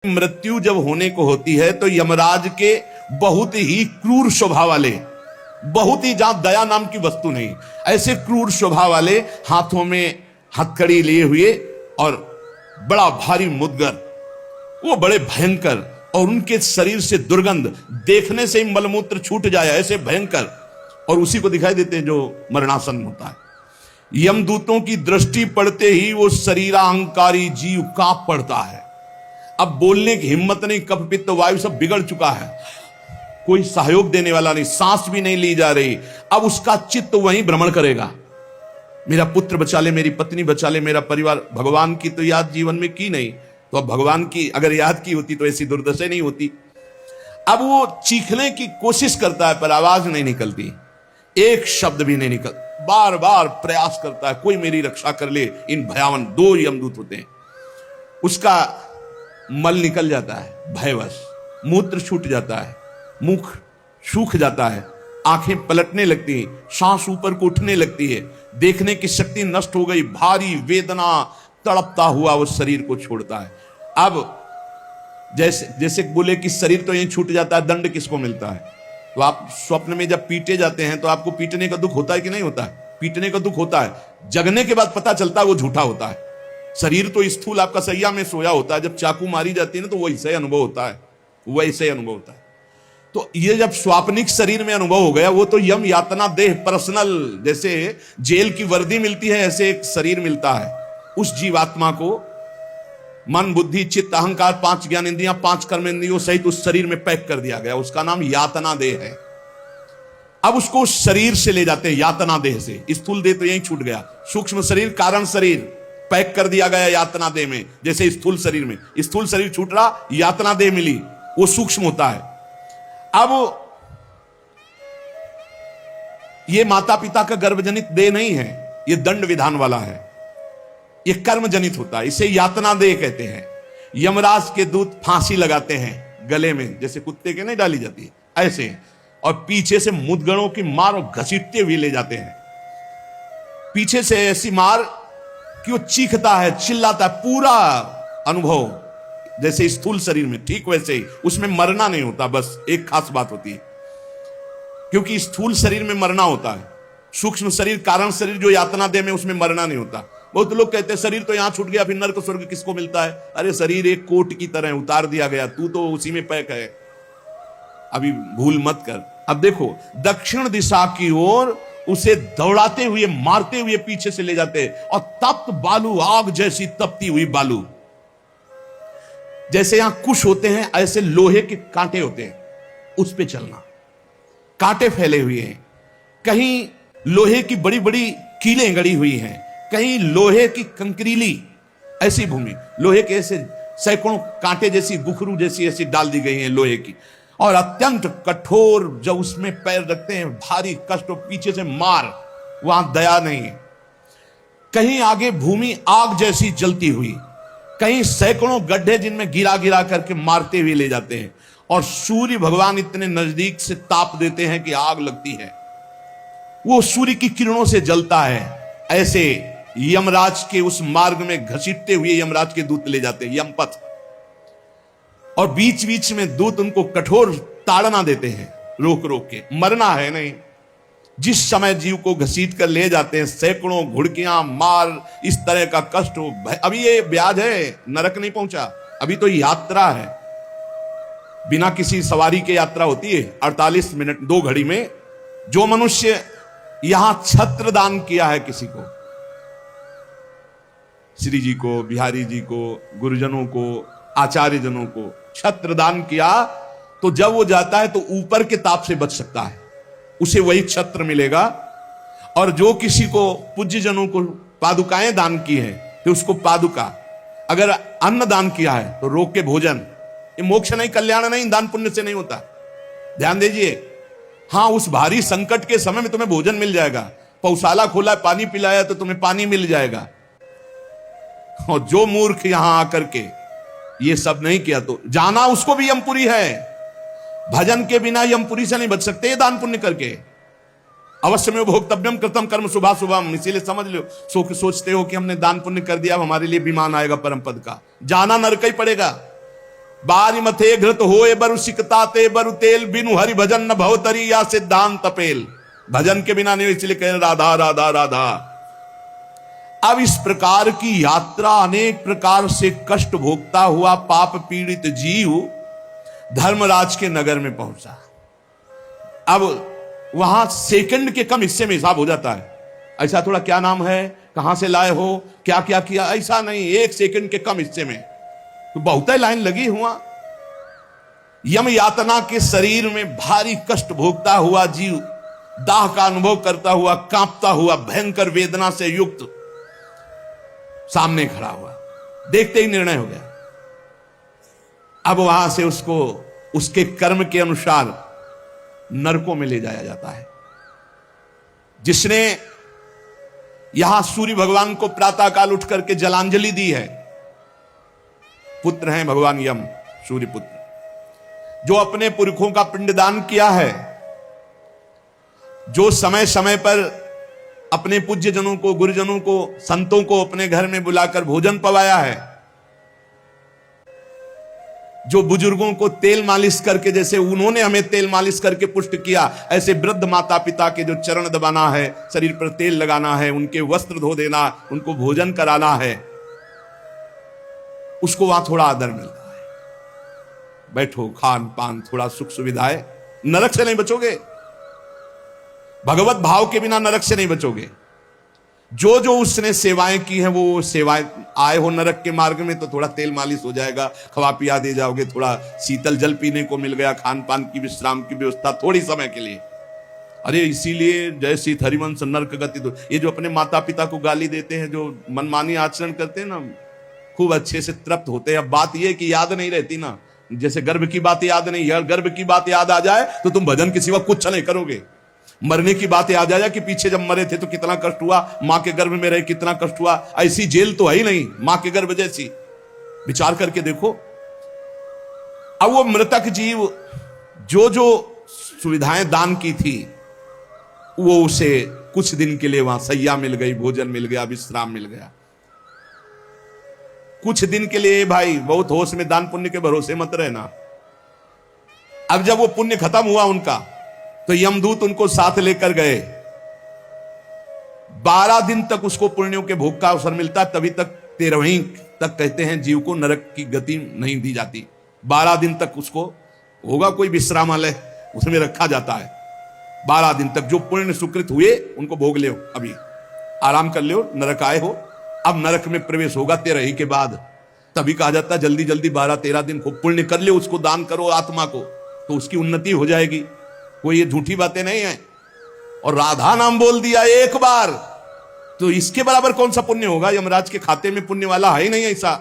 मृत्यु जब होने को होती है तो यमराज के बहुत ही क्रूर स्वभाव वाले, बहुत ही जहां दया नाम की वस्तु नहीं, ऐसे क्रूर स्वभाव वाले हाथों में हथकड़ी लिए हुए और बड़ा भारी मुदगर, वो बड़े भयंकर, और उनके शरीर से दुर्गंध देखने से ही मलमूत्र छूट जाए ऐसे भयंकर, और उसी को दिखाई देते हैं जो मरणासन होता है। यमदूतों की दृष्टि पड़ते ही वो शरीराहंकारी जीव कांप पड़ता है। अब बोलने की हिम्मत नहीं, कफ पित्त वायु सब बिगड़ चुका है, कोई सहयोग देने वाला नहीं, सांस भी नहीं ली जा रही। अब उसका चित्त वहीं भ्रमण करेगा, मेरा पुत्र बचा ले, मेरी पत्नी बचा ले, मेरा परिवार। भगवान की तो याद जीवन में की नहीं, तो अब भगवान की अगर याद की होती तो ऐसी दुर्दशा नहीं होती। अब वो चीखने की कोशिश करता है पर आवाज नहीं निकलती, एक शब्द भी नहीं निकल, बार बार प्रयास करता है कोई मेरी रक्षा कर ले। इन भयावन दो यमदूत होते हैं, उसका मल निकल जाता है भयवश, मूत्र छूट जाता है, मुख सूख जाता है, आंखें पलटने लगती हैं, सांस ऊपर को उठने लगती है, देखने की शक्ति नष्ट हो गई, भारी वेदना तड़पता हुआ वो शरीर को छोड़ता है। अब जैसे जैसे बोले कि शरीर तो यहीं छूट जाता है, दंड किसको मिलता है? तो आप स्वप्न में जब पीटे जाते हैं तो आपको पीटने का दुख होता है कि नहीं होता है? पीटने का दुख होता है, जगने के बाद पता चलता है वो झूठा होता है। शरीर तो स्थूल आपका सैया में सोया होता है, जब चाकू मारी जाती है ना तो वैसे अनुभव होता है, वैसे अनुभव होता है। तो ये जब स्वाप्निक शरीर में अनुभव हो गया, वो तो यम यातना देह पर्सनल, जैसे जेल की वर्दी मिलती है ऐसे एक शरीर मिलता है उस जीवात्मा को। मन बुद्धि चित्त अहंकार, 5 ज्ञान इंद्रियां, 5 कर्मेंद्रियों सहित उस शरीर में पैक कर दिया गया, उसका नाम यातना देह है। अब उसको उस शरीर से ले जाते हैं यातना देह से, स्थूल देह तो यहीं छूट गया, सूक्ष्म शरीर कारण शरीर पैक कर दिया गया यातना देह में। जैसे स्थूल शरीर में स्थूल शरीर छूट रहा, यातना देह मिली, वो सूक्ष्म होता है। अब ये माता पिता का गर्भजनित देह नहीं है, ये दंड विधान वाला है, ये कर्म जनित होता है, इसे यातना देह कहते हैं। यमराज के दूत फांसी लगाते हैं गले में, जैसे कुत्ते के नहीं डाली जाती है ऐसे, और पीछे से मुदगरों की मार और घसीटते हुए ले जाते हैं। पीछे से ऐसी मार कि वो चीखता है, चिल्लाता है, पूरा अनुभव जैसे स्थूल शरीर में, ठीक वैसे ही उसमें मरना नहीं होता। बस एक खास बात होती है, क्योंकि स्थूल शरीर में मरना होता है, सूक्ष्म शरीर कारण शरीर जो यातना देह में उसमें मरना नहीं होता। बहुत लोग कहते हैं शरीर तो यहां छूट गया, फिर नरक स्वर्ग किसको मिलता है? अरे शरीर एक कोट की तरह उतार दिया गया, तू तो उसी में पैक है, अभी भूल मत कर। अब देखो दक्षिण दिशा की ओर उसे दौड़ाते हुए मारते हुए पीछे से ले जाते हैं, और तप्त बालू, आग जैसी तपती हुई बालू, जैसे यहां कुश होते हैं ऐसे लोहे के कांटे होते हैं, उस पे चलना, कांटे फैले हुए हैं, कहीं लोहे की बड़ी बड़ी कीलें गड़ी हुई हैं, कहीं लोहे की कंकरीली ऐसी भूमि, लोहे के ऐसे सैकड़ों कांटे जैसी गुखरू जैसी ऐसी डाल दी गई हैं लोहे की, और अत्यंत कठोर, जब उसमें पैर रखते हैं भारी कष्ट, पीछे से मार, वहां दया नहीं है। कहीं आगे भूमि आग जैसी जलती हुई, कहीं सैकड़ों गड्ढे जिनमें गिरा गिरा करके मारते हुए ले जाते हैं, और सूर्य भगवान इतने नजदीक से ताप देते हैं कि आग लगती है, वो सूर्य की किरणों से जलता है। ऐसे यमराज के उस मार्ग में घसीटते हुए यमराज के दूत ले जाते हैं, यमपथ, और बीच बीच में दूत उनको कठोर ताड़ना देते हैं, रोक रोक के, मरना है नहीं। जिस समय जीव को घसीट कर ले जाते हैं, सैकड़ों घुड़कियां मार, इस तरह का कष्ट हो। अभी ये ब्याज है, नरक नहीं पहुंचा, अभी तो यात्रा है, बिना किसी सवारी के यात्रा होती है 48 मिनट 2 घड़ी में। जो मनुष्य यहां छत्र दान किया है किसी को, श्री जी को, बिहारी जी को, गुरुजनों को, आचार्य जनों को छत्र दान किया, तो जब वो जाता है तो ऊपर के ताप से बच सकता है, उसे वही छत्र मिलेगा। और जो किसी को पूज्य जनों को पादुकाएं दान की है तो उसको पादुका, अगर अन्न दान किया है तो रोक के भोजन। ये मोक्ष नहीं, कल्याण नहीं, दान पुण्य से नहीं होता, ध्यान दीजिए। हाँ, उस भारी संकट के समय में तुम्हें भोजन मिल जाएगा, पौशाला खोला पानी पिलाया तो तुम्हें पानी मिल जाएगा। और जो मूर्ख यहां आकर के ये सब नहीं किया तो जाना उसको भी यमपुरी है। भजन के बिना यमपुरी से नहीं बच सकते, दान पुण्य करके। अवश्य में भोक्तव्यम कृतम कर्म शुभा शुभम, इसीलिए समझ लो, सोचते हो कि हमने दान पुण्य कर दिया, हमारे लिए विमान आएगा परम पद का, जाना नरक ही पड़ेगा। बारी मथे घृत होए बरु सिकता ते बरु तेल, बिनु हरि भजन न भवतरी या सिद्धांत पेल। भजन के बिना नहीं, इसलिए कह राधा राधा राधा। अब इस प्रकार की यात्रा, अनेक प्रकार से कष्ट भोगता हुआ पाप पीड़ित जीव धर्मराज के नगर में पहुंचा। अब वहां सेकंड के कम हिस्से में हिसाब हो जाता है। ऐसा थोड़ा क्या नाम है, कहां से लाए हो, क्या क्या किया, ऐसा नहीं, एक सेकंड के कम हिस्से में तो बहुत ही लाइन लगी हुआ। यम यातना के शरीर में भारी कष्ट भोगता हुआ जीव, दाह का अनुभव करता हुआ, कांपता हुआ, भयंकर वेदना से युक्त सामने खड़ा हुआ। देखते ही निर्णय हो गया। अब वहां से उसको उसके कर्म के अनुसार नरकों में ले जाया जाता है। जिसने यहां सूर्य भगवान को प्रातःकाल उठ करके जलांजलि दी है, पुत्र हैं भगवान यम, सूर्य पुत्र, जो अपने पुरखों का पिंडदान किया है, जो समय समय पर अपने पूज्य जनों को, गुरुजनों को, संतों को अपने घर में बुलाकर भोजन पवाया है, जो बुजुर्गों को तेल मालिश करके, जैसे उन्होंने हमें तेल मालिश करके पुष्ट किया, ऐसे वृद्ध माता पिता के जो चरण दबाना है, शरीर पर तेल लगाना है, उनके वस्त्र धो देना, उनको भोजन कराना है, उसको वहां थोड़ा आदर मिलता है। बैठो, खान पान, थोड़ा सुख सुविधाएं, नरक से नहीं बचोगे। भगवत भाव के बिना नरक से नहीं बचोगे। जो जो उसने सेवाएं की हैं, वो सेवाएं, आए हो नरक के मार्ग में तो थोड़ा तेल मालिश हो जाएगा, खवा पिया दे जाओगे, थोड़ा शीतल जल पीने को मिल गया, खान पान की विश्राम की व्यवस्था थोड़ी समय के लिए। अरे इसीलिए जय श्री हरिवंश नरक गति दो। ये जो अपने माता पिता को गाली देते हैं, जो मनमानी आचरण करते हैं ना, खूब अच्छे से तृप्त होते हैं। अब बात यह कि याद नहीं रहती ना, जैसे गर्भ की बात याद नहीं, यार गर्भ की बात याद आ जाए तो तुम भजन के सिवा कुछ नहीं करोगे। मरने की बात याद आ जाए कि पीछे जब मरे थे तो कितना कष्ट हुआ, मां के गर्भ में रहे कितना कष्ट हुआ, ऐसी जेल तो है ही नहीं मां के गर्भ जैसी। विचार करके देखो। अब वो मृतक जीव जो जो सुविधाएं दान की थी, वो उसे कुछ दिन के लिए वहां सैया मिल गई, भोजन मिल गया, विश्राम मिल गया। कुछ दिन के लिए भाई, बहुत होश में, दान पुण्य के भरोसे मत रहना। अब जब वो पुण्य खत्म हुआ उनका, तो यमदूत उनको साथ लेकर गए। 12 दिन तक उसको पुण्यों के भोग का अवसर मिलता, तभी तक 13वीं तक कहते हैं जीव को नरक की गति नहीं दी जाती। 12 दिन तक उसको होगा कोई विश्रामालय, उसमें रखा जाता है। 12 दिन तक जो पुण्य सुकृत हुए उनको भोग ले, अभी आराम कर ले, नरक आए हो। अब नरक में प्रवेश होगा 13वीं के बाद। तभी कहा जाता है जल्दी जल्दी 12-13 दिन खूब पुण्य कर ले, उसको दान करो आत्मा को, तो उसकी उन्नति हो जाएगी। कोई ये झूठी बातें नहीं है। और राधा नाम बोल दिया एक बार तो इसके बराबर कौन सा पुण्य होगा। यमराज के खाते में पुण्य वाला है ही नहीं ऐसा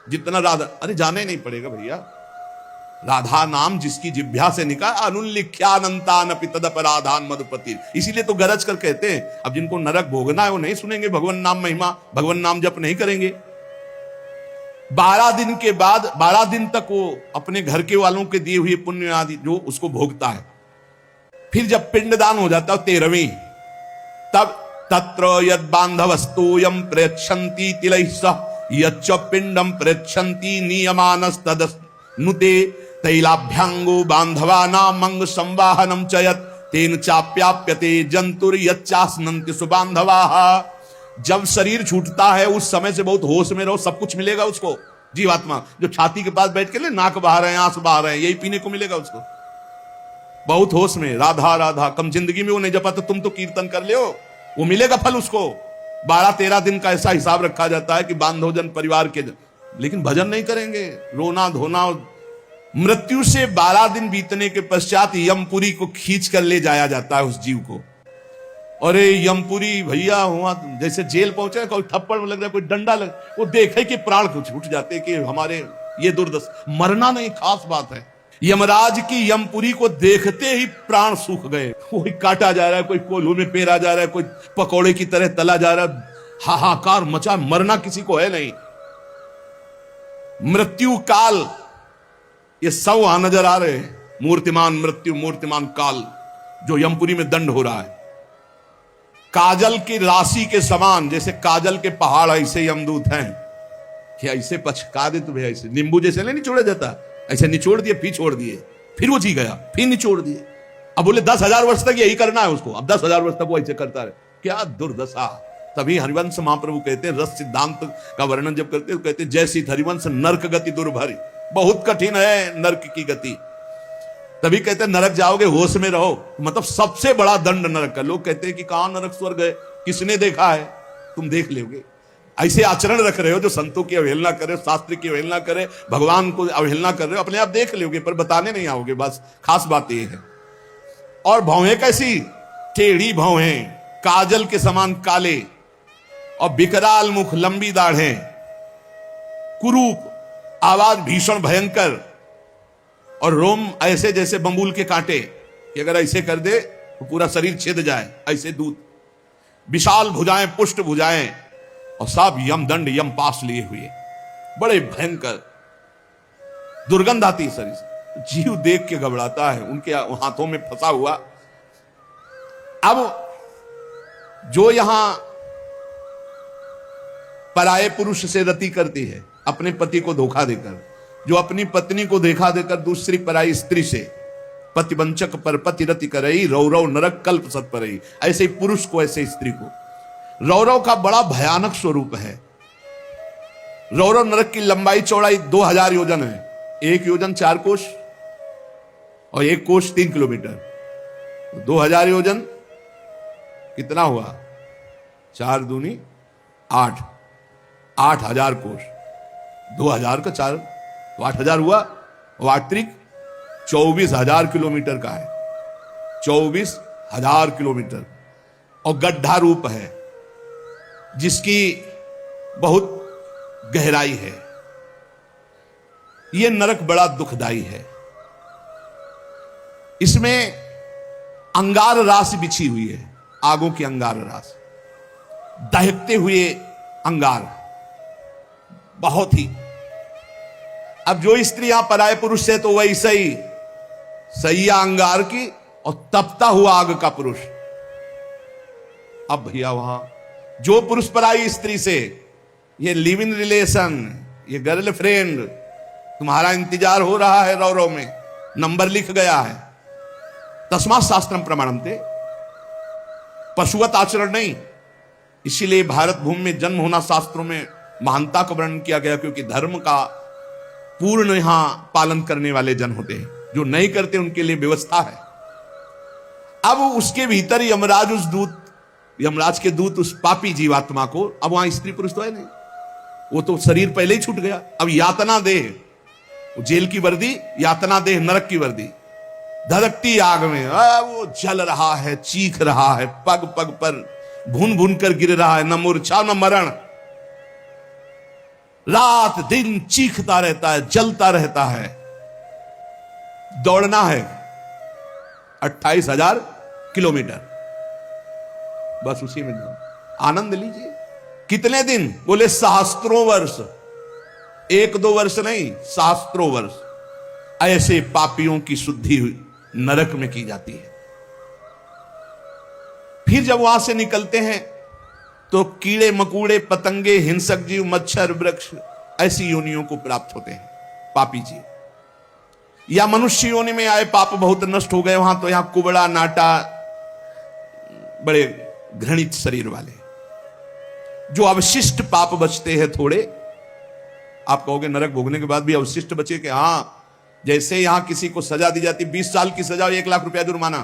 जितना राधा। अरे जाना ही नहीं पड़ेगा भैया। राधा नाम जिसकी जिह्वा से निकाल, अनुल्लिख्यानंतान तदपराधान मधुपति। इसीलिए तो गरज कर कहते हैं, अब जिनको नरक भोगना है वो नहीं सुनेंगे भगवान नाम महिमा, भगवान नाम जप नहीं करेंगे। 12 दिन के बाद, 12 दिन तक वो अपने घर के वालों के दिए हुए पुण्य आदि जो उसको भोगता है। फिर जब पिंडदान हो जाता है 13वीं, तब तत्र यद बांधवस्तोयम प्रेक्षन्ति तिलैः सह यच्च पिंडम प्रेक्षन्ति नियमानस्तदनुते तैलाभ्यांगो बांधवानां मंग संवाहनम च यत् तेन चाप्याप्यते जंतुर यच्चास्नन्ति सुबांधवाः। जब शरीर छूटता है उस समय से बहुत होश में रहो, सब कुछ मिलेगा उसको। जीवात्मा जो छाती के पास बैठ के ले, नाक बहा रहे हैं, आंस बहा रहे हैं, यही पीने को मिलेगा उसको। बहुत होश में, राधा राधा। कम जिंदगी में वो नहीं जपा तो तुम तो कीर्तन कर ले, वो मिलेगा फल उसको। 12-13 दिन का ऐसा हिसाब रखा जाता है कि बांधोजन परिवार के, लेकिन भजन नहीं करेंगे, रोना धोना। मृत्यु से 12 दिन बीतने के पश्चात यमपुरी को खींच कर ले जाया जाता है उस जीव को। अरे यमपुरी भैया हुआ जैसे जेल पहुंचे, कोई थप्पड़ लग रहा है, कोई डंडा लग, वो देखे कि प्राण छूट जाते कि हमारे ये दुर्दशा। मरना नहीं खास बात है, यमराज की यमपुरी को देखते ही प्राण सूख गए। कोई काटा जा रहा है, कोई कोल्हू में पेरा जा रहा है, कोई पकौड़े की तरह तला जा रहा है, हाहाकार मचा। मरना किसी को है नहीं। मृत्यु काल ये सब वहां नजर आ रहे हैं। मूर्तिमान मृत्यु, मूर्तिमान काल जो यमपुरी में दंड हो रहा है। काजल की राशि के समान, जैसे काजल के पहाड़ ऐसे यमदूत हैं कि ऐसे पचका दे तुम्हें, ऐसे नींबू जैसे नहीं छोड़ा जाता, ऐसे निचोड़ दिए, फिर छोड़ दिए, फिर वो जी गया, फिर निचोड़ दिए। अब बोले 10,000 वर्ष तक यही करना है उसको, अब 10,000 वर्ष तक वो ऐसे करता रहे। क्या दुर्दशा। तभी हरिवंश महाप्रभु कहते हैं, रस सिद्धांत का वर्णन जब करते हैं तो कहते हैं, जैसी हरिवंश नरक गति दुर्भरी, बहुत कठिन है नरक की गति। तभी कहते हैं नरक जाओगे होश में रहो, मतलब सबसे बड़ा दंड नरक का। लोग कहते हैं कि कहां नरक स्वर्ग है, किसने देखा है? तुम देख लोगे। ऐसे आचरण रख रहे हो जो संतों की अवहेलना करे, शास्त्र की अवहेलना करे, भगवान को अवहेलना कर रहे हो, अपने आप देख लोगे, पर बताने नहीं आओगे। बस खास बात यह है। और भौहें कैसी? टेढ़ी भौहें, काजल के समान काले, और विकराल मुख, लंबी दाढ़ें, कुरूप, आवाज भीषण भयंकर, और रोम ऐसे जैसे बंबूल के कांटे कि अगर ऐसे कर दे तो पूरा शरीर छिद जाए, ऐसे दूत। विशाल भुजाएं, पुष्ट भुजाएं, और सब यमदंड यम पास लिए हुए, बड़े भयंकर। दुर्गंध आती शरीर से, जीव देख के घबराता है, उनके हाथों में फंसा हुआ। अब जो यहां पराये पुरुष से रति करती है, अपने पति को धोखा देकर, जो अपनी पत्नी को धोखा देकर दूसरी पराई स्त्री से पतिवंचक पर पति रति करई, रौरव नरक कल्प सत परई। ऐसे ही पुरुष को, ऐसे स्त्री को। रौरव का बड़ा भयानक स्वरूप है। रौरव नरक की लंबाई चौड़ाई 2000 योजन है। 1 योजन 4 कोश और 1 कोश 3 किलोमीटर। 2000 योजन कितना हुआ? 4 दूनी 8, 8000 कोश। 2000 का 4 तो 8000 हुआ। वात्रिक 24,000 किलोमीटर का है, 24,000 किलोमीटर। और गड्ढा रूप है जिसकी बहुत गहराई है। यह नरक बड़ा दुखदाई है। इसमें अंगार राशि बिछी हुई है, आगों की अंगार राशि, दहकते हुए अंगार, बहुत ही। अब जो स्त्री यहां पराये पुरुष से, तो वैसे ही सैया अंगार की और तपता हुआ आग का पुरुष। अब भैया वहां जो पुरुष पराई स्त्री से, ये लिव इन रिलेशन, ये गर्लफ्रेंड, तुम्हारा इंतजार हो रहा है रौरव में, नंबर लिख गया है। तस्मात् शास्त्रम प्रमाणन्ते, पशुवत आचरण नहीं। इसीलिए भारत भूमि में जन्म होना शास्त्रों में महानता का वर्णन किया गया, क्योंकि धर्म का पूर्ण यहां पालन करने वाले जन होते हैं। जो नहीं करते उनके लिए व्यवस्था है। अब उसके भीतर यमराज, उस दूत, यमराज के दूत उस पापी जीवात्मा को, अब वहां स्त्री पुरुष तो है नहीं, वो तो शरीर पहले ही छूट गया। अब यातना देह, जेल की वर्दी, यातना देह नरक की वर्दी, धधकती आग में वो जल रहा है, चीख रहा है, पग पग पर भून भून कर गिर रहा है, न मूर्छा न मरण, रात दिन चीखता रहता है, जलता रहता है। दौड़ना है 28,000 किलोमीटर, बस उसी में आनंद लीजिए। कितने दिन? बोले सहस्त्रों वर्ष, 1-2 वर्ष नहीं, सहस्त्रों वर्ष। ऐसे पापियों की शुद्धि नरक में की जाती है। फिर जब वहां से निकलते हैं तो कीड़े मकूड़े, पतंगे, हिंसक जीव, मच्छर, वृक्ष, ऐसी योनियों को प्राप्त होते हैं पापी जीव। या मनुष्य योनि में आए, पाप बहुत नष्ट हो गए वहां, तो यहां कुबड़ा, नाटा, बड़े घृणित शरीर वाले, जो अवशिष्ट पाप बचते हैं थोड़े। आप कहोगे नरक भोगने के बाद भी अवशिष्ट बचे? कि हां, जैसे यहां किसी को सजा दी जाती, 20 साल की सजा, 1 लाख रुपया जुर्माना।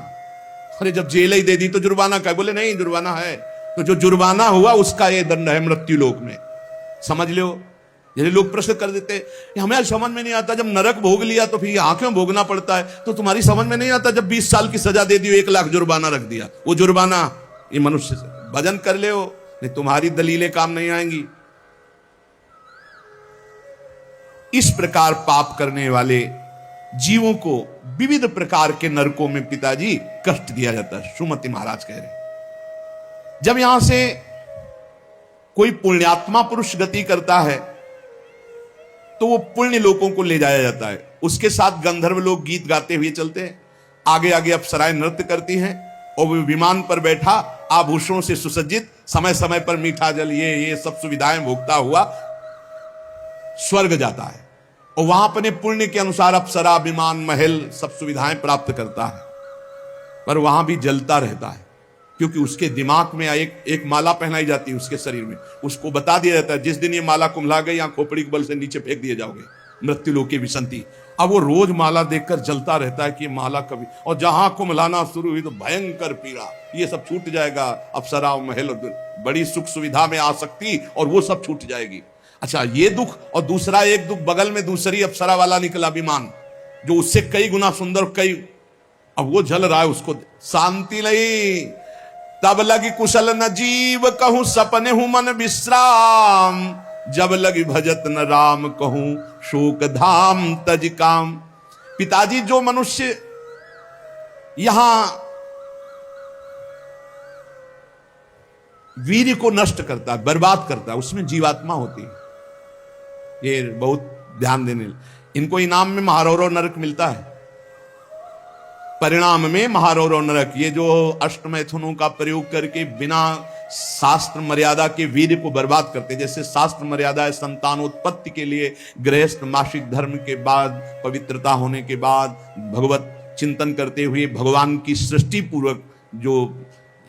अरे जब जेल ही दे दी तो जुर्माना का? बोले नहीं, जुर्माना है। तो जो जुर्माना हुआ उसका ये दंड है मृत्यु लोक में, समझ लो। यदि लोग प्रश्न कर देते, हमें समझ में नहीं आता, जब नरक भोग लिया तो फिर यहां क्यों भोगना पड़ता है? तो तुम्हारी समझ में नहीं आता, जब 20 साल की सजा दे दी, 1 लाख जुर्माना रख दिया, वो जुर्माना ये मनुष्य से भजन कर ले हो, नहीं तुम्हारी दलीलें काम नहीं आएंगी। इस प्रकार पाप करने वाले जीवों को विविध प्रकार के नरकों में पिताजी कष्ट दिया जाता है। सुमति महाराज कह रहे, जब यहां से कोई पुण्यात्मा पुरुष गति करता है तो वो पुण्य लोकों को ले जाया जाता है। उसके साथ गंधर्व लोग गीत गाते हुए चलते हैं, आगे आगे अप्सराएं नृत्य करती हैं, और वो विमान पर बैठा, आभूषणों से सुसज्जित, समय समय पर मीठा जल, ये सब सुविधाएं भोगता हुआ स्वर्ग जाता है। और वहां अपने पुण्य के अनुसार अप्सरा, विमान, महल सब सुविधाएं प्राप्त करता है, पर वहां भी जलता रहता है, क्योंकि उसके दिमाग में एक माला पहनाई जाती है उसके शरीर में, उसको बता दिया जाता है जिस दिन ये माला कुम्हला गई या खोपड़ी के बल से नीचे फेंक दिए जाओगे, मृत्यु लोक की विसंति। अब वो रोज माला देखकर जलता रहता है कि माला कभी, और जहां कुम्हलाना शुरू हुई तो भयंकर पीड़ा, ये सब छूट जाएगा, अप्सरा, महल, बड़ी सुख सुविधा में आ सकती, और वो सब छूट जाएगी। अच्छा, ये दुख, और दूसरा एक दुख बगल में दूसरी अप्सरा वाला निकला विमान, जो उससे कई गुना सुंदर, कई, अब वो जल रहा है, उसको शांति नहीं। तब लगी कुशल न जीव कहूं, सपने हूं मन विश्राम, जब लगी भजत न राम कहूं, शोक धाम तज काम। पिताजी, जो मनुष्य यहां वीर को नष्ट करता है, बर्बाद करता है, उसमें जीवात्मा होती है, ये बहुत ध्यान देने। इनको इनाम में महारौरव नरक मिलता है, परिणाम में महारौरव नरक। ये जो अष्टमैथुनों का प्रयोग करके बिना शास्त्र मर्यादा के वीर को बर्बाद करते, जैसे शास्त्र मर्यादा है संतानोत्पत्ति के लिए, गृहस्थ मासिक धर्म के बाद, पवित्रता होने के बाद, भगवत चिंतन करते हुए भगवान की सृष्टि पूर्वक जो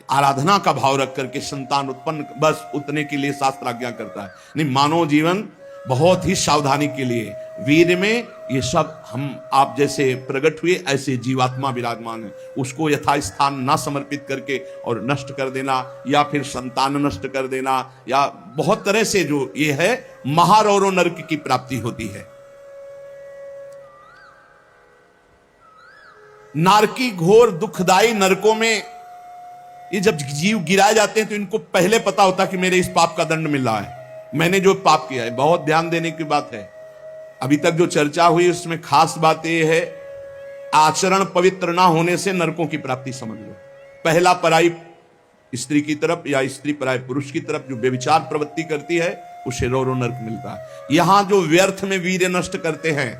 आराधना का भाव रख करके संतान उत्पन्न, बस उतने के लिए शास्त्र आज्ञा करता है। नहीं, मानव जीवन बहुत ही सावधानी के लिए, वीर में ये सब हम आप जैसे प्रकट हुए ऐसे जीवात्मा विराजमान है, उसको यथास्थान ना समर्पित करके और नष्ट कर देना, या फिर संतान नष्ट कर देना, या बहुत तरह से जो ये है, महारौरव नरक की प्राप्ति होती है। नारकी घोर दुखदाई नरकों में ये जब जीव गिराए जाते हैं तो इनको पहले पता होता कि मेरे इस पाप का दंड मिल रहा है, मैंने जो पाप किया है। बहुत ध्यान देने की बात है, अभी तक जो चर्चा हुई उसमें खास बात यह है, आचरण पवित्र ना होने से नरकों की प्राप्ति समझ लो। पहला, पराई स्त्री की तरफ या स्त्री पराई पुरुष की तरफ जो व्यभिचार प्रवृत्ति करती है, उसे रौरव नरक मिलता है। यहां जो व्यर्थ में वीर्य नष्ट करते हैं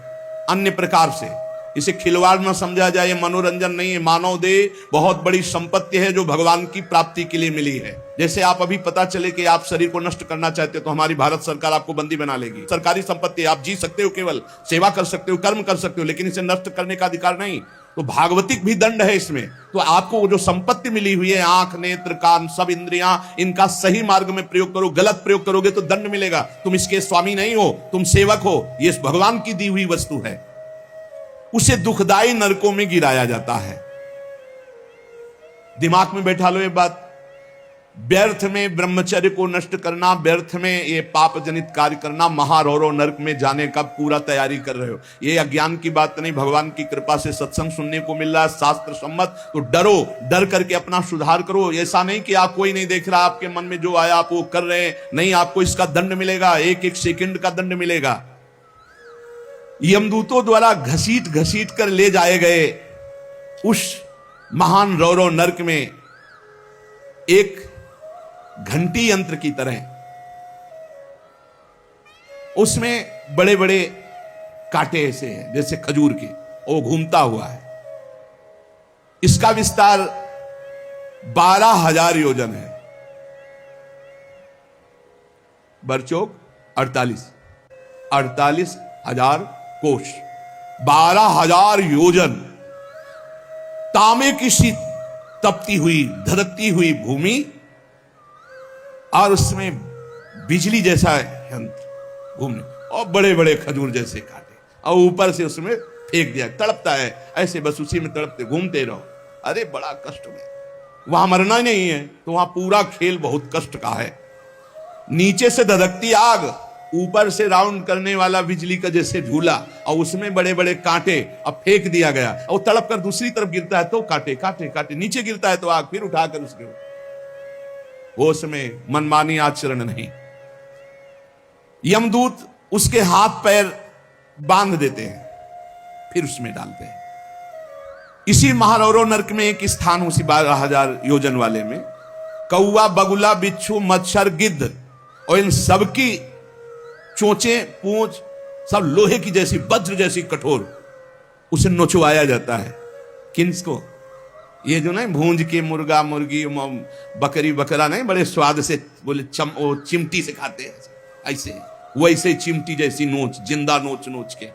अन्य प्रकार से, इसे खिलवाड़ न समझा जाए, मनोरंजन नहीं है। मानव देह बहुत बड़ी संपत्ति है जो भगवान की प्राप्ति के लिए मिली है। जैसे आप अभी पता चले कि आप शरीर को नष्ट करना चाहते हो तो हमारी भारत सरकार आपको बंदी बना लेगी। सरकारी संपत्ति, आप जी सकते हो, केवल सेवा कर सकते हो, कर्म कर सकते हो, लेकिन इसे नष्ट करने का अधिकार नहीं। तो भागवतिक भी दंड है इसमें। तो आपको जो संपत्ति मिली हुई है, आंख, नेत्र, कान, सब इंद्रियां, इनका सही मार्ग में प्रयोग करो। गलत प्रयोग करोगे तो दंड मिलेगा। तुम इसके स्वामी नहीं हो, तुम सेवक हो। ये भगवान की दी हुई वस्तु है, उसे दुखदाई नरकों में गिराया जाता है। दिमाग में बैठा लो ये बात। व्यर्थ में ब्रह्मचर्य को नष्ट करना, व्यर्थ में ये पाप जनित कार्य करना, महारौरव नरक में जाने का पूरा तैयारी कर रहे हो। ये अज्ञान की बात नहीं, भगवान की कृपा से सत्संग सुनने को मिल रहा है, शास्त्र सम्मत। तो डरो, डर करके अपना सुधार करो। ऐसा नहीं कि आप कोई नहीं देख रहा, आपके मन में जो आया आप वो कर रहे हैं, नहीं, आपको इसका दंड मिलेगा, एक एक सेकंड का दंड मिलेगा। यमदूतों द्वारा घसीट घसीट कर ले जाए गए उस महान रौरव नरक में एक घंटी यंत्र की तरह, उसमें बड़े बड़े कांटे ऐसे हैं जैसे खजूर के, वो घूमता हुआ है। इसका विस्तार 12,000 योजन है। बरचौक 48,000 कोष, 12,000 योजन। तांबे की सी तपती हुई, धधकती हुई भूमि, और उसमें बिजली जैसा यंत्र घूमने, और बड़े बड़े खजूर जैसे कांटे, और ऊपर से उसमें फेंक दिया। तड़पता है ऐसे, बस उसी में तड़पते घूमते रहो। अरे बड़ा कष्ट में, वहां मरना नहीं है तो वहां पूरा खेल बहुत कष्ट का है। नीचे से धधकती आग, ऊपर से राउंड करने वाला बिजली का जैसे झूला, और उसमें बड़े बड़े कांटे। अब फेंक दिया गया, और तड़प कर दूसरी तरफ गिरता है तो कांटे कांटे कांटे, नीचे गिरता है तो आग, फिर उठाकर उसके होश में मनमानी आचरण नहीं। यमदूत उसके हाथ पैर बांध देते हैं, फिर उसमें डालते हैं। इसी महारौरव नरक में एक स्थान, उसी 12,000 योजन वाले में, कौआ, बगुला, बिच्छू, मच्छर, गिद्ध, और इन सबकी चोंचे, पूंछ सब लोहे की जैसी, वज्र जैसी कठोर, उसे नोचवाया जाता है। किसको? ये जो नहीं भूंज के मुर्गा, मुर्गी, बकरी, बकरा नहीं, बड़े स्वाद से बोले चिमटी से खाते हैं ऐसे, वैसे चिमटी जैसी नोच, जिंदा नोच नोच के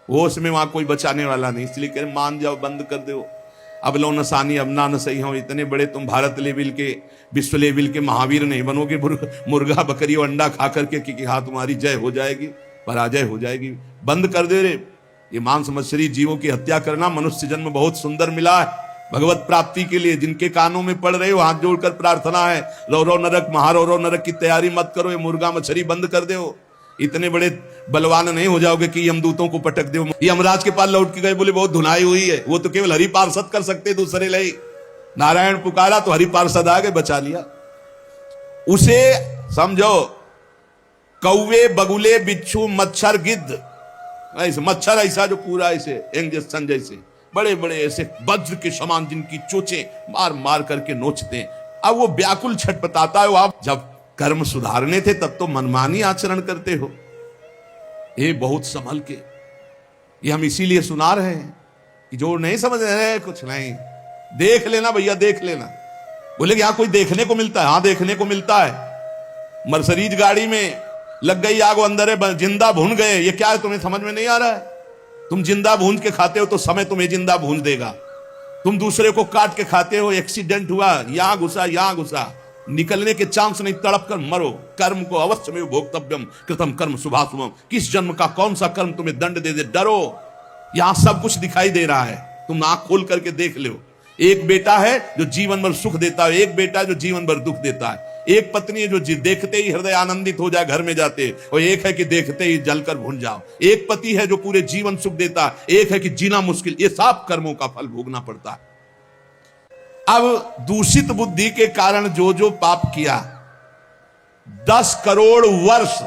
वो उसमें वहां कोई बचाने वाला नहीं, इसलिए कह रहे मान जाओ, बंद कर दो। अब लो नसानी अब ना न सही हो, इतने बड़े तुम भारत लेवल के, विश्व लेवल के महावीर नहीं बनोगे मुर्गा बकरी और अंडा खा करके कि हाँ तुम्हारी जय हो जाएगी, पराजय हो जाएगी। बंद कर दे रे। ये मांस मछली जीवों की हत्या करना, मनुष्य जन्म बहुत सुंदर मिला है भगवत प्राप्ति के लिए। जिनके कानों में पड़ रहे हो हाथ जोड़कर प्रार्थना है, रौरव नरक महारौरव नरक की तैयारी मत करो, ये मुर्गा मछली बंद कर दो। इतने बड़े बलवान नहीं हो जाओगे कि यमदूतों को पटक दो। यमराज के पास लौट के गए, बोले बहुत धुनाई हुई है, वो तो केवल हरि पार्षद कर सकते दूसरे लई। नारायण पुकारा तो हरि पार्षद आ गए, बचा लिया उसे। समझो, कौवे बगुले बिच्छू मच्छर गिद्ध, ऐसे मच्छर ऐसा जो पूरा ऐसे इंजेक्शन जैसे बड़े बड़े ऐसे वज्र के समान जिनकी चोंचे मार मार करके नोचते हैं। अब वो व्याकुल छटपटाता है, आप जब कर्म सुधारने थे तब तो मनमानी आचरण करते हो। ये बहुत संभल के, ये हम इसीलिए सुना रहे हैं कि जो नहीं समझ रहे कुछ नहीं, देख लेना भैया, देख लेना। बोले कि यहां कोई देखने को मिलता है? हाँ देखने को मिलता है। मर्सरीज गाड़ी में लग गई आग, अंदर है, जिंदा भून गए। ये क्या है तुम्हें समझ में नहीं आ रहा है? तुम जिंदा भून के खाते हो तो समय तुम्हें जिंदा भून देगा। तुम दूसरे को काट के खाते हो, एक्सीडेंट हुआ, यहां घुसा यहां घुसा, निकलने के चांस नहीं, तड़प कर मरो। कर्म को अवश्य में भोक्तव्यम कृतम कर्म शुभाशुभम। किस जन्म का कौन सा कर्म तुम्हें दंड दे दे, डरो। यहां सब कुछ दिखाई दे रहा है, तुम आंख खोल करके देख लो। एक बेटा है जो जीवन भर सुख देता है, एक बेटा है जो जीवन भर दुख देता है। एक पत्नी है जो देखते ही हृदय आनंदित हो जाए घर में जाते, और एक है कि देखते ही जलकर भून जाओ। एक पति है जो पूरे जीवन सुख देता है, एक है कि जीना मुश्किल। ये सब कर्मों का फल भोगना पड़ता है। अब दूषित बुद्धि के कारण जो जो पाप किया, 10 करोड़ वर्ष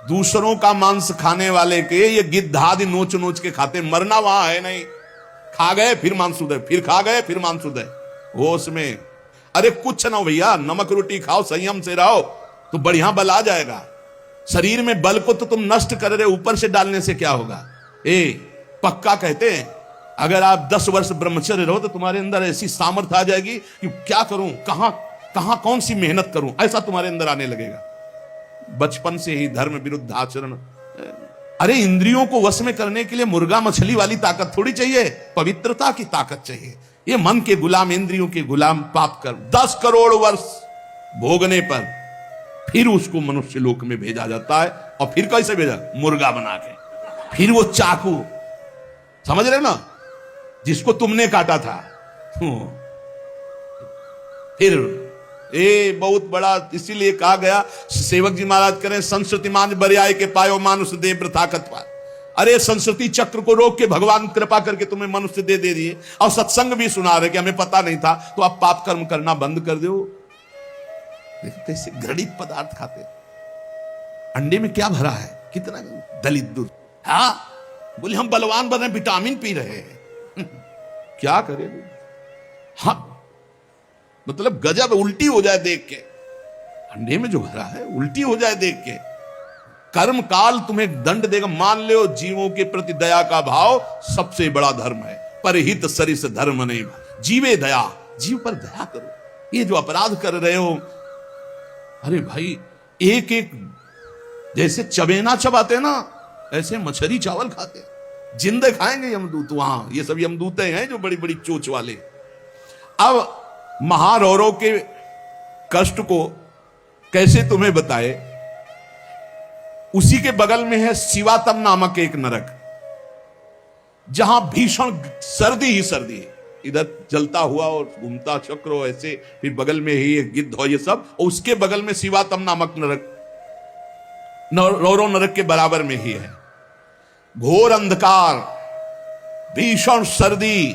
दूसरों का मांस खाने वाले के ये गिद्धादि नोच नोच के खाते, मरना वहां है नहीं। खा गए फिर मांसुदय, फिर खा गए फिर मांसुदय, होश में। अरे कुछ ना भैया, नमक रोटी खाओ, संयम से रहो तो बढ़िया बल आ जाएगा। शरीर में बल को तो तुम नष्ट कर रहे, ऊपर से डालने से क्या होगा? पक्का कहते हैं अगर आप 10 वर्ष ब्रह्मचर्य रहो तो तुम्हारे अंदर ऐसी सामर्थ्य आ जाएगी कि क्या करूं, कहां कौन सी मेहनत करूं, ऐसा तुम्हारे अंदर आने लगेगा। बचपन से ही धर्म विरुद्ध आचरण। अरे इंद्रियों को वश में करने के लिए मुर्गा मछली वाली ताकत थोड़ी चाहिए, पवित्रता की ताकत चाहिए। ये मन के गुलाम, इंद्रियों के गुलाम पाप कर 10 करोड़ वर्ष भोगने पर फिर उसको मनुष्य लोक में भेजा जाता है। और फिर कैसे भेजा? मुर्गा बना के। फिर वो चाकू, समझ रहे ना, जिसको तुमने काटा था, फिर बहुत बड़ा। इसीलिए कहा गया, सेवक जी महाराज करें, संस्कृति मान बरियाय के पायो मानुष दे वृथाकत्वा। अरे संस्कृति चक्र को रोक के भगवान कृपा करके तुम्हें मनुष्य दे दिए, और सत्संग भी सुना रहे कि हमें पता नहीं था, तो आप पाप कर्म करना बंद कर दो। कैसे घृणित पदार्थ खाते, अंडे में क्या भरा है, कितना दलित दूध। हाँ बोले हम बलवान बन रहे, विटामिन पी रहे हैं। क्या करें? हाँ मतलब गजब, उल्टी हो जाए देख के। अंडे में जो भरा है उल्टी हो जाए देख के। कर्म काल तुम्हें दंड देगा। मान लो जीवों के प्रति दया का भाव सबसे बड़ा धर्म है। परहित सरिस धर्म नहीं, जीवे दया, जीव पर दया करो। ये जो अपराध कर रहे हो, अरे भाई एक एक जैसे चबेना चबाते ना, ऐसे मछली चावल खाते। जिंदे खाएंगे यमदूत वहां, ये सब यमदूते हैं जो बड़ी बड़ी चोच वाले। अब महारौरव के कष्ट को कैसे तुम्हें बताए। उसी के बगल में है शिवातम नामक एक नरक, जहां भीषण सर्दी ही सर्दी है। इधर जलता हुआ और घूमता चक्र ऐसे, फिर बगल में ही एक गिद्ध हो, ये सब। और उसके बगल में शिवातम नामक नरक, रौरव नरक के बराबर में ही है। घोर अंधकार, भीषण सर्दी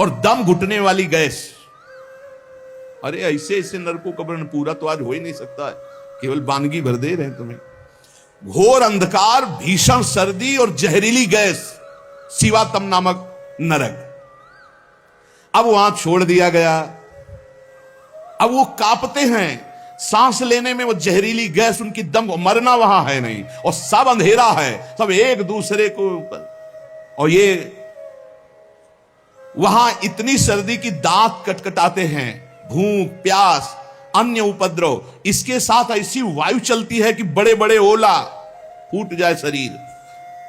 और दम घुटने वाली गैस। अरे ऐसे ऐसे नरकों का वर्णन पूरा तो आज हो ही नहीं सकता है, केवल वानगी भर दे रहे हैं तुम्हें। घोर अंधकार, भीषण सर्दी और जहरीली गैस, शिवातम नामक नरक। अब वहां छोड़ दिया गया। अब वो कांपते हैं, सांस लेने में वो जहरीली गैस, उनकी दम, मरना वहां है नहीं, और सब अंधेरा है, सब एक दूसरे को ऊपर। और ये वहां इतनी सर्दी की दांत कटकटाते हैं, भूख प्यास अन्य उपद्रव, इसके साथ ऐसी वायु चलती है कि बड़े बड़े ओला, फूट जाए शरीर।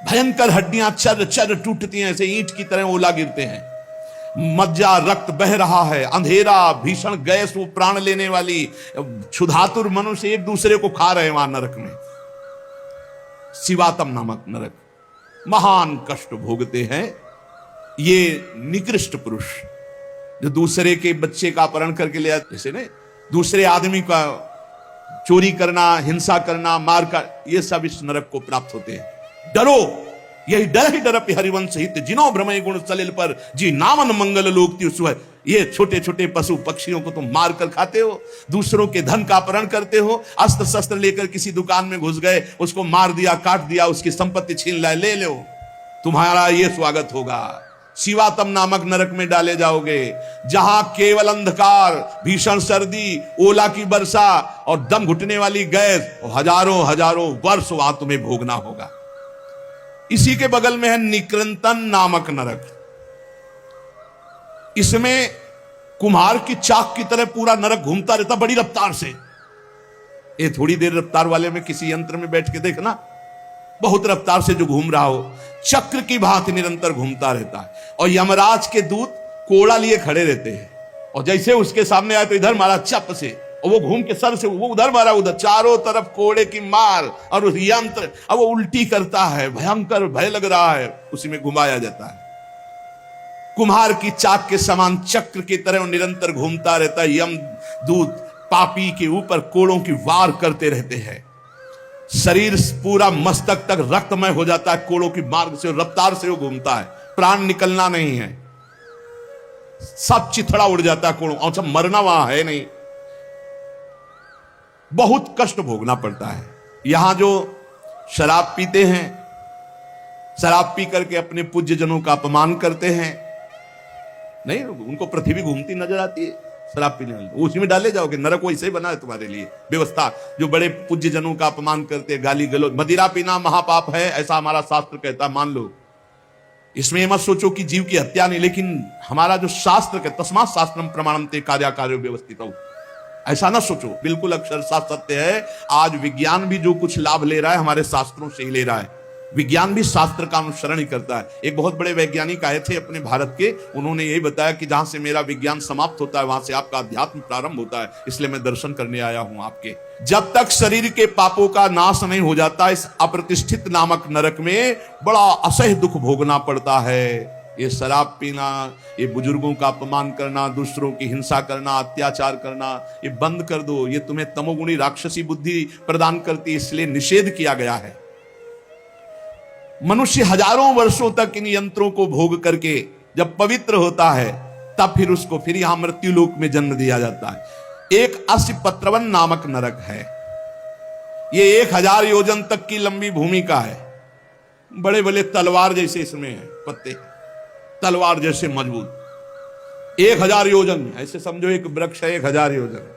भयंकर हड्डियां चर चर टूटती हैं, ऐसे ईंट की तरह ओला गिरते हैं। मज्जा रक्त बह रहा है, अंधेरा, भीषण गैस, वो प्राण लेने वाली, क्षुधातुर मनुष्य एक दूसरे को खा रहे हैं वहां नरक में। शिवातम नामक नरक, महान कष्ट भोगते हैं ये निकृष्ट पुरुष जो दूसरे के बच्चे का अपहरण करके ले जाते, जैसे ने दूसरे आदमी का चोरी करना, हिंसा करना, मार का, ये सब इस नरक को प्राप्त होते हैं। डरो, यही डर ही डर हरिवंश हित, जिनो भ्रमय गुण सलिल पर जी नामन मंगल लोक त्युस्व। ये छोटे छोटे पशु पक्षियों को तुम मार कर खाते हो, दूसरों के धन का अपहरण करते हो, अस्त्र शस्त्र लेकर किसी दुकान में घुस गए, उसको मार दिया, काट दिया, उसकी संपत्ति छीन लाए, ले लो, तुम्हारा ये स्वागत होगा। शिवातम नामक नरक में डाले जाओगे, जहां केवल अंधकार, भीषण सर्दी, ओला की वर्षा और दम घुटने वाली गैस, और हजारों हजारों वर्ष वहां तुम्हें भोगना होगा। इसी के बगल में है निकृंतन नामक नरक। इसमें कुम्हार की चाक की तरह पूरा नरक घूमता रहता बड़ी रफ्तार से। ये थोड़ी देर रफ्तार वाले में किसी यंत्र में बैठ के देखना, बहुत रफ्तार से जो घूम रहा हो, चक्र की भांति निरंतर घूमता रहता है। और यमराज के दूत कोड़ा लिए खड़े रहते हैं, और जैसे उसके सामने आए तो इधर मारा चप से, और वो घूम के सर से वो उधर मारा, उधर, चारों तरफ कोड़े की मार, और उस यंत्र अब वो उल्टी करता है, भयंकर भय लग रहा है, उसी में घुमाया जाता है। कुम्हार की चाक के समान चक्र की तरह निरंतर घूमता रहता है। यम दूत पापी के ऊपर कोड़ों की वार करते रहते हैं। शरीर पूरा मस्तक तक रक्तमय हो जाता है कोड़ों की मार्ग से, रफ्तार से वो घूमता है, प्राण निकलना नहीं है, सब चिथड़ा उड़ जाता है कोड़ों, और सब मरना वहां है नहीं, बहुत कष्ट भोगना पड़ता है। यहां जो शराब पीते हैं, शराब पी करके अपने पूज्य जनों का अपमान करते हैं, नहीं, उनको पृथ्वी घूमती नजर आती है शराब पीने वाले, उसी में डाले जाओगे। नरक वैसे ही बना है तुम्हारे लिए व्यवस्था। जो बड़े पूज्य जनों का अपमान करते हैं, गाली गलौज, मदिरा पीना महापाप है, ऐसा हमारा शास्त्र कहता है, मान लो। इसमें मत सोचो कि जीव की हत्या नहीं, लेकिन हमारा जो शास्त्र कहता, तस्मात् शास्त्रम प्रमाणन्ते कार्याकार्यो व्यवस्थितौ, ऐसा ना सोचो, बिल्कुल अक्षरशः सत्य है। आज विज्ञान भी जो कुछ लाभ ले रहा है हमारे शास्त्रों से ही ले रहा है। विज्ञान भी शास्त्र का अनुसरण ही करता है। एक बहुत बड़े वैज्ञानिक आए थे अपने भारत के, उन्होंने यही बताया कि जहां से मेरा विज्ञान समाप्त होता है वहां से आपका अध्यात्म प्रारंभ होता है, इसलिए मैं दर्शन करने आया हूं आपके। जब तक शरीर के पापों का नाश नहीं हो जाता, इस अप्रतिष्ठित नामक नरक में बड़ा असह्य दुख भोगना पड़ता है। ये शराब पीना, ये बुजुर्गों का अपमान करना, दूसरों की हिंसा करना, अत्याचार करना, ये बंद कर दो। ये तुम्हें तमोगुणी राक्षसी बुद्धि प्रदान करती है, इसलिए निषेध किया गया है। मनुष्य हजारों वर्षों तक इन यंत्रों को भोग करके जब पवित्र होता है, तब फिर उसको फिर यहां मृत्यु लोक में जन्म दिया जाता है। एक अस्पत्रवन नामक नरक है। ये 1000 योजन तक की लंबी भूमिका है। बड़े बड़े तलवार जैसे इसमें है पत्ते, तलवार जैसे मजबूत। 1000 योजन, ऐसे समझो एक वृक्ष है 1000 योजन,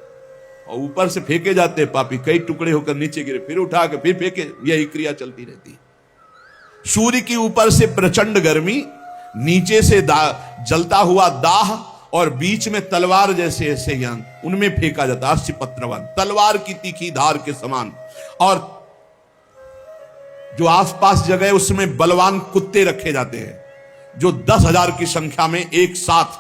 और ऊपर से फेंके जाते हैं पापी, कई टुकड़े होकर नीचे गिरे, फिर उठा के फिर फेंके, यही क्रिया चलती रहती है। सूर्य की ऊपर से प्रचंड गर्मी, नीचे से जलता हुआ दाह, और बीच में तलवार जैसे ऐसे यंत्र, उनमें फेंका जाता है अस्पत्रवन, तलवार की तीखी धार के समान। और जो आसपास जगह है उसमें बलवान कुत्ते रखे जाते हैं, जो 10,000 की संख्या में एक साथ,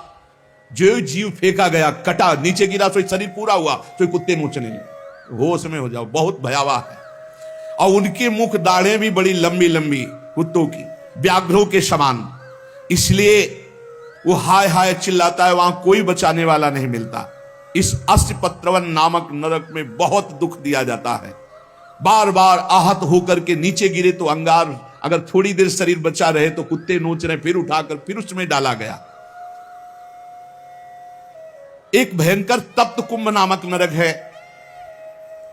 जो जीव फेंका गया, कटा, नीचे गिरा तो शरीर पूरा हुआ तो कुत्ते नोचने लगे। होश में हो जाओ, बहुत भयावह है। और उनके मुख दाढ़ें भी बड़ी लंबी लंबी कुत्तों की, व्याघ्रों के समान, इसलिए वो हाय हाय चिल्लाता है, वहां कोई बचाने वाला नहीं मिलता। इस अस्पत्रवन नामक नरक में बहुत दुख दिया जाता है। बार बार आहत होकर के नीचे गिरे तो अंगार, अगर थोड़ी देर शरीर बचा रहे तो कुत्ते नोच रहे, फिर उठाकर फिर उसमें डाला गया। एक भयंकर तप्त कुंभ नामक नरक है,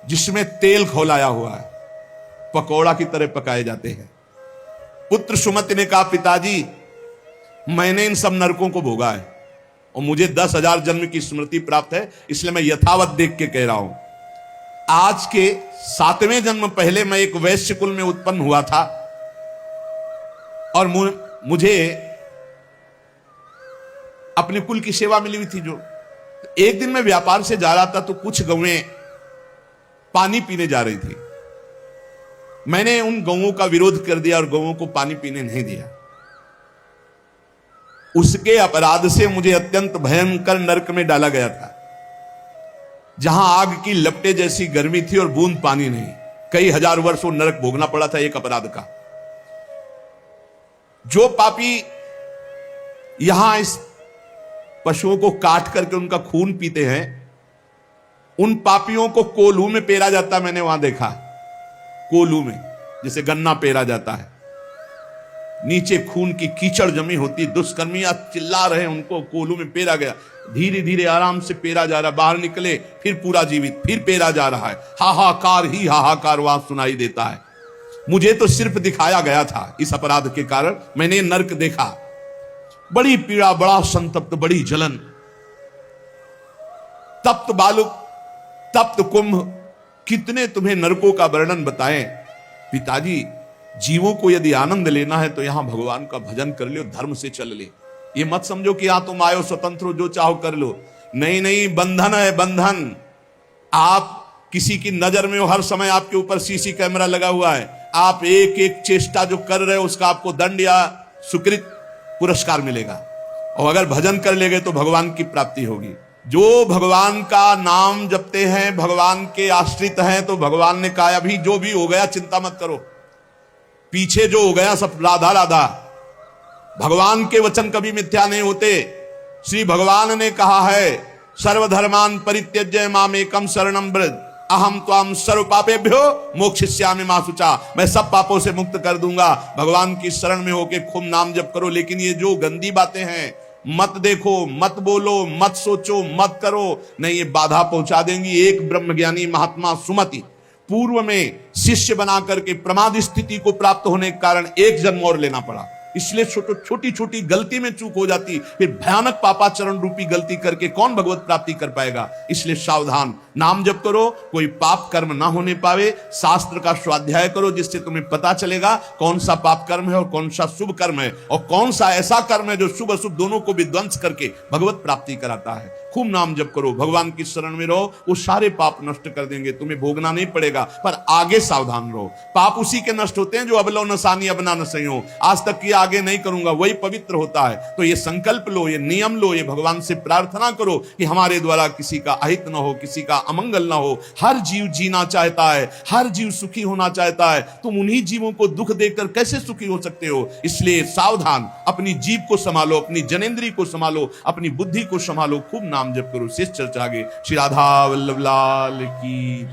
जिसमें तेल खौलाया हुआ है, पकौड़ा की तरह पकाए जाते हैं। पुत्र सुमति ने कहा, पिताजी मैंने इन सब नरकों को भोगा है और मुझे 10,000 जन्म की स्मृति प्राप्त है, इसलिए मैं यथावत देख के कह रहा हूं। आज के 7वें जन्म पहले मैं एक वैश्य कुल में उत्पन्न हुआ था, और मुझे अपने कुल की सेवा मिली हुई थी। जो एक दिन मैं व्यापार से जा रहा था तो कुछ गौएं पानी पीने जा रही थी, मैंने उन गौओं का विरोध कर दिया और गौओं को पानी पीने नहीं दिया। उसके अपराध से मुझे अत्यंत भयंकर नरक में डाला गया था, जहां आग की लपटे जैसी गर्मी थी और बूंद पानी नहीं। कई हजार वर्ष वो नरक भोगना पड़ा था एक अपराध का। जो पापी यहां इस पशुओं को काट करके उनका खून पीते हैं, उन पापियों को कोल्हू में पेरा जाता। मैंने वहां देखा, कोल्हू में जैसे गन्ना पेरा जाता है, नीचे खून की कीचड़ जमी होती। दुष्कर्मियां चिल्ला रहे, उनको कोल्हू में पेरा गया। धीरे धीरे आराम से पेरा जा रहा, बाहर निकले फिर पूरा जीवित, फिर पेरा जा रहा है। हाहाकार ही हाहाकार वहां सुनाई देता है। मुझे तो सिर्फ दिखाया गया था, इस अपराध के कारण मैंने नरक देखा। बड़ी पीड़ा, बड़ा संतप्त, बड़ी जलन। तप्त बालुक, तप्त कुंभ, कितने तुम्हें नरकों का वर्णन बताएं। पिताजी, जीवों को यदि आनंद लेना है तो यहां भगवान का भजन कर लो, धर्म से चल ले। ये मत समझो कि यहां तुम आयो स्वतंत्र हो, जो चाहो कर लो। नहीं नहीं, बंधन है बंधन। आप किसी की नजर में हो, हर समय आपके ऊपर सीसी कैमरा लगा हुआ है। आप एक एक चेष्टा जो कर रहे हो उसका आपको दंड या सुकृत पुरस्कार मिलेगा। और अगर भजन कर लेंगे तो भगवान की प्राप्ति होगी। जो भगवान का नाम जपते हैं, भगवान के आश्रित हैं, तो भगवान ने कहा अभी जो भी हो गया चिंता मत करो, पीछे जो हो गया सब राधा राधा। भगवान के वचन कभी मिथ्या नहीं होते। श्री भगवान ने कहा है, सर्वधर्मान परित्यज्य मामेकम शरणं व्रज, अहम त्वाम सर्व पापेभ्यो मोक्षयिष्यामि मा शुचा। मैं सब पापों से मुक्त कर दूंगा। भगवान की शरण में होके खूब नाम जप करो। लेकिन ये जो गंदी बातें हैं, मत देखो, मत बोलो, मत सोचो, मत करो, नहीं, ये बाधा पहुंचा देंगी। एक ब्रह्मज्ञानी महात्मा सुमति पूर्व में शिष्य बना करके प्रमाद स्थिति को प्राप्त होने के कारण एक जन्म और लेना पड़ा। इसलिए छोटी छोटी गलती में चूक हो जाती, फिर भयानक पापाचरण रूपी गलती करके कौन भगवत प्राप्ति कर पाएगा। इसलिए सावधान, नाम जप करो, कोई पाप कर्म ना होने पावे। शास्त्र का स्वाध्याय करो, जिससे तुम्हें पता चलेगा कौन सा पाप कर्म है और कौन सा शुभ कर्म है, और कौन सा ऐसा कर्म है जो शुभ अशुभ दोनों को विध्वंस करके भगवत प्राप्ति कराता है। खूब नाम जप करो, भगवान की शरण में रहो, वो सारे पाप नष्ट कर देंगे, तुम्हें भोगना नहीं पड़ेगा। पर आगे सावधान रहो, पाप उसी के नष्ट होते हैं जो अबलो नसानी अबना नसई हो। आज तक किया, आगे नहीं करूंगा, वही पवित्र होता है। तो ये संकल्प लो, ये नियम लो, ये भगवान से प्रार्थना करो कि हमारे द्वारा किसी का अहित न हो, किसी का अमंगल न हो। हर जीव जीना चाहता है, हर जीव सुखी होना चाहता है। तुम उन्हीं जीवों को दुख देकर कैसे सुखी हो सकते हो। इसलिए सावधान, अपनी जीव को संभालो, अपनी जनेंद्री को संभालो, अपनी बुद्धि को संभालो। खूब नाम जप करो। शेष चर्चा आगे। श्री राधा वल्लभ लाल की।